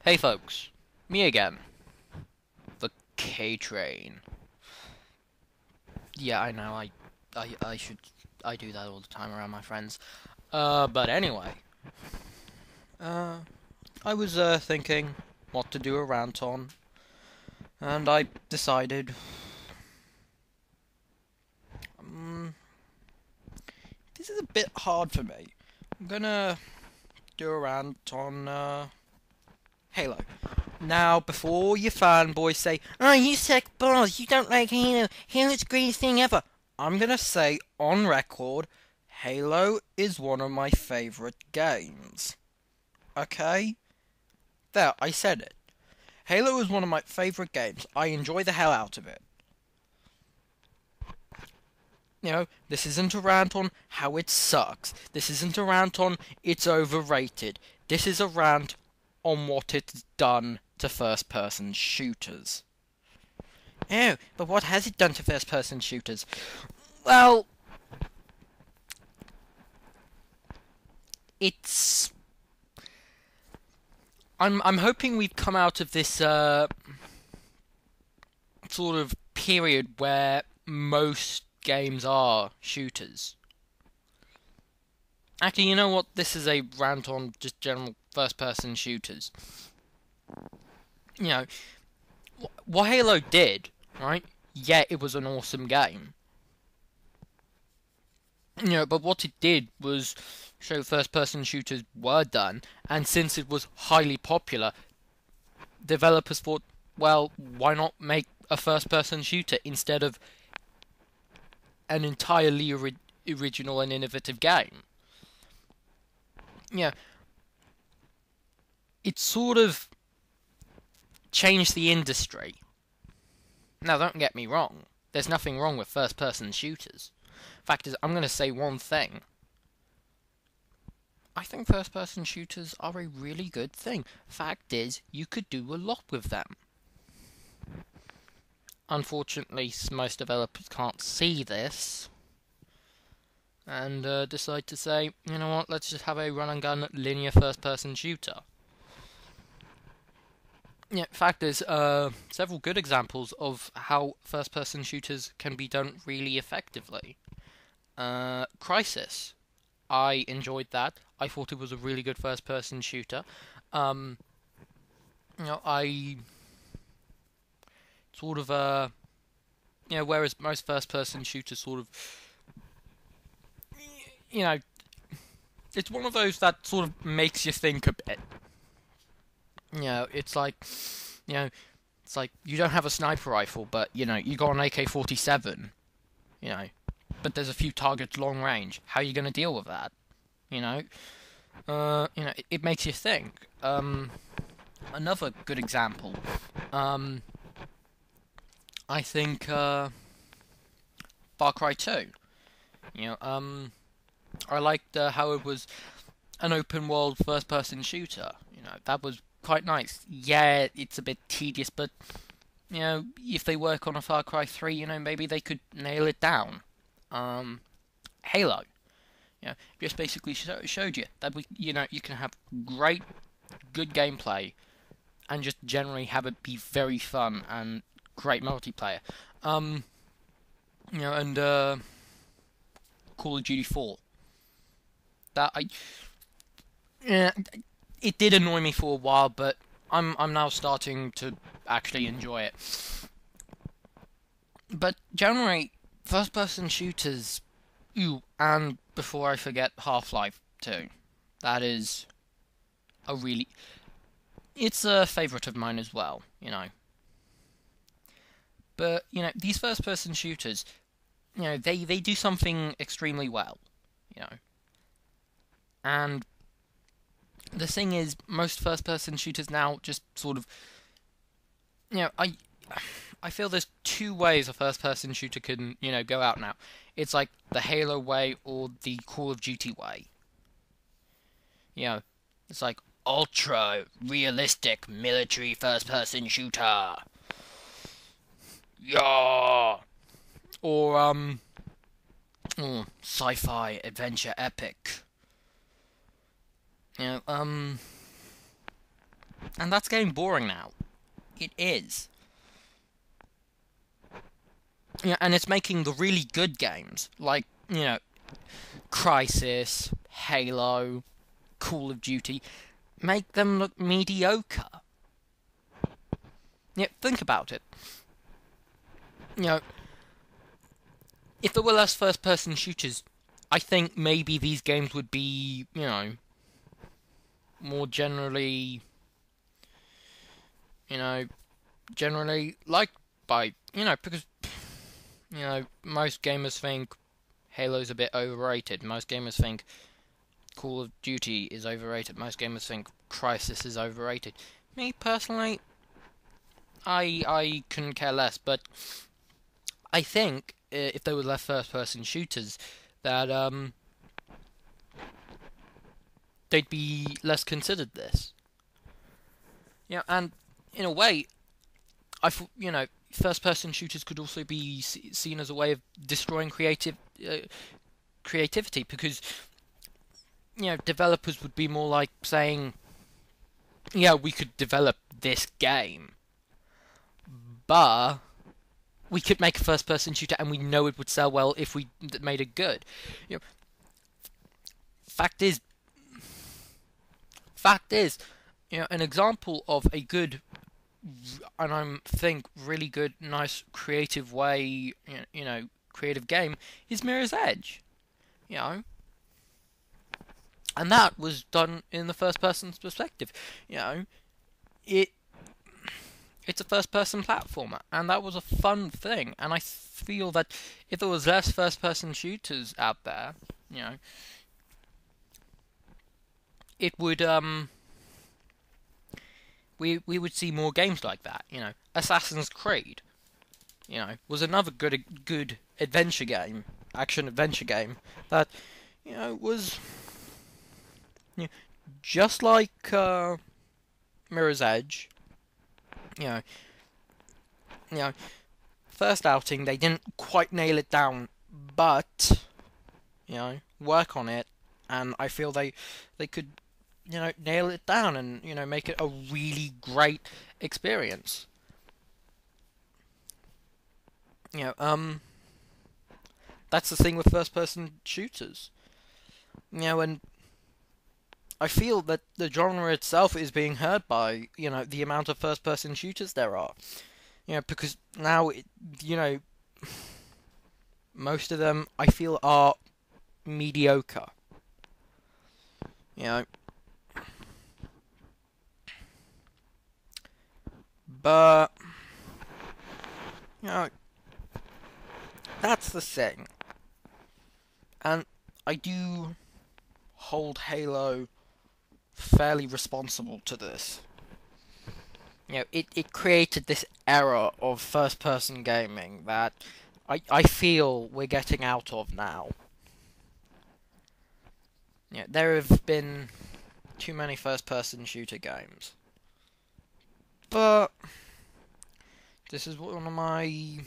Hey folks, me again, the K-Train. Yeah, I know, I do that all the time around my friends. But anyway, uh, I was, thinking what to do a rant on, and I decided, um, this is a bit hard for me. I'm gonna do a rant on, Halo. Now, before your fanboys say, "Oh, you suck balls, you don't like Halo, Halo's the greatest thing ever," I'm gonna say on record, Halo is one of my favourite games. Okay? There, I said it. Halo is one of my favourite games. I enjoy the hell out of it. This isn't a rant on how it sucks. This isn't a rant on it's overrated. This is a rant on what it's done to first-person shooters. Oh, but what has it done to first-person shooters? Well, it's... I'm hoping we've come out of this, sort of period where most games are shooters. Actually, you know what? This is a rant on just general first-person shooters. You know, what Halo did, right? Yeah, it was an awesome game. But what it did was show first-person shooters were done, and since it was highly popular, developers thought, well, why not make a first-person shooter instead of an entirely original and innovative game? Yeah, it sort of changed the industry. Now, don't get me wrong. There's nothing wrong with first-person shooters. Fact is, I'm going to say one thing. I think first-person shooters are a really good thing. Fact is, you could do a lot with them. Unfortunately, most developers can't see this, and decide to say, you know what, let's just have a run-and-gun linear first-person shooter. Yeah, fact is, several good examples of how first-person shooters can be done really effectively. Crisis. I enjoyed that. I thought it was a really good first-person shooter. I sort of, whereas most first-person shooters sort of, it's one of those that sort of makes you think a bit. It's like, it's like you don't have a sniper rifle, but, you got an AK-47, but there's a few targets long range. How are you going to deal with that? It makes you think. Another good example, I think, Far Cry 2. I liked how it was an open world first person shooter. That was quite nice. Yeah, it's a bit tedious, but if they work on a Far Cry 3, maybe they could nail it down. Halo, just basically showed you that you can have good gameplay, and just generally have it be very fun and great multiplayer. And Call of Duty 4. Yeah, it did annoy me for a while, but I'm now starting to actually enjoy it. But generally, first-person shooters. Ooh, and before I forget, Half-Life 2. That is a really... It's a favourite of mine as well, But, these first-person shooters, they do something extremely well, And the thing is, most first-person shooters now just sort of... I feel there's two ways a first-person shooter can, go out now. It's like the Halo way or the Call of Duty way. It's like ultra-realistic military first-person shooter. Yeah! Or, sci-fi adventure epic. And that's getting boring now. It is. Yeah, and it's making the really good games, like, Crisis, Halo, Call of Duty, make them look mediocre. Yeah, think about it. If there were less first-person shooters, I think maybe these games would be, more generally, generally liked by, because, most gamers think Halo's a bit overrated. Most gamers think Call of Duty is overrated. Most gamers think Crisis is overrated. Me, personally, I couldn't care less, but I think if there were less first-person shooters, that they'd be less considered this. And in a way, first-person shooters could also be seen as a way of destroying creativity, because developers would be more like saying, yeah, we could develop this game, but we could make a first-person shooter and we know it would sell well if we made it good. Fact is, an example of a good, and I think really good, nice, creative way, creative game is Mirror's Edge. And that was done in the first person's perspective. It's a first-person platformer, and that was a fun thing. And I feel that if there was less first-person shooters out there, it would we would see more games like that. Assassin's Creed, was another good adventure game, action adventure game that was just like Mirror's Edge. First outing they didn't quite nail it down, but work on it, and I feel they could nail it down and make it a really great experience. That's the thing with first-person shooters. And I feel that the genre itself is being hurt by the amount of first-person shooters there are. Because now most of them I feel are mediocre. But that's the thing. And I do hold Halo fairly responsible to this. It created this era of first-person gaming that I feel we're getting out of now. There have been too many first-person shooter games. But this is one of my